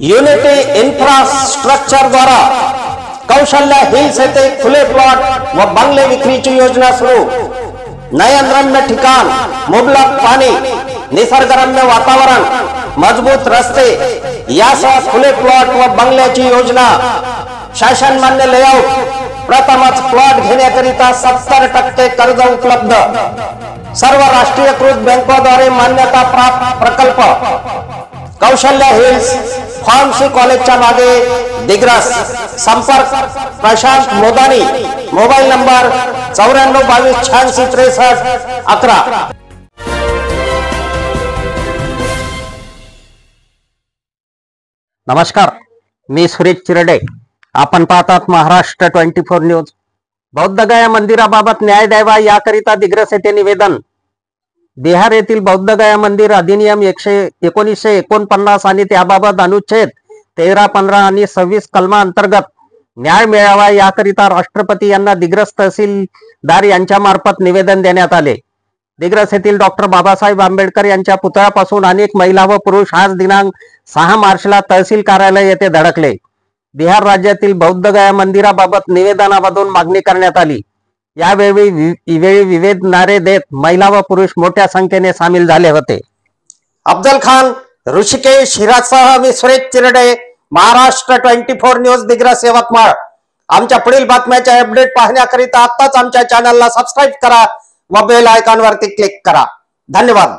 Unity infrastructure द्वारा कौशल्य hills येथे खुले प्लॉट व बंगले विक्रीची योजना सुरू। नयनरम्य ठिकाण, मुबलक पाणी, निसर्गरम्य वातावरण, मजबूत रस्ते यासह खुले प्लॉट व बंगल्याची योजना। शासन मान्य लेआउट, प्रथमच प्लॉट घेण्याकरिता 70% कर्ज उपलब्ध। सर्व राष्ट्रीयकृत बँकांद्वारे मान्यता प्राप्त प्रकल्प। कौशल्य हिल्स, फार्मसी कॉलेजच्या मागे, दिग्रस। संपर्क प्रशांत मोदानी, मोबाईल नंबर 9422866311। नमस्कार, मी सुरेश चिरडे। आपण पाहतात महाराष्ट्र 24 न्यूज। बौद्धगया मंदिराबाबत न्याय द्यावा याकरिता दिग्रस येथे निवेदन। बिहार येथील बौद्धगया मंदिर अधिनियम 1949 आणि त्याबाबत अनुच्छेद 13, 15 आणि 26 कलमा अंतर्गत न्याय मिळावा याकरिता राष्ट्रपती यांना दिग्रस तहसीलदार यांच्या मार्फत निवेदन देण्यात आले। दिग्रस येथील डॉक्टर बाबासाहेब आंबेडकर यांच्या पुतळ्यापासून अनेक महिला व पुरुष आज दिनांक 6 मार्चला तहसील कार्यालय येथे धडकले। बिहार राज्यातील बौद्धगया मंदिराबाबत निवेदनामधून मागणी करण्यात आली। यावेळी विविध नारे देत महिला व पुरुष मोठ्या संख्येने सामील झाले होते। अफजल खान, ऋषिकेश हिरासह मी सुरेश चिरडे, महाराष्ट्र 24 न्यूज, दिग्रस, यवतमाळ। आमच्या पुढील बातम्याचे अपडेट पाहण्याकरिता आताच आमच्या चॅनलला सबस्क्राइब करा व बेल आयकॉन वरती क्लिक करा। धन्यवाद।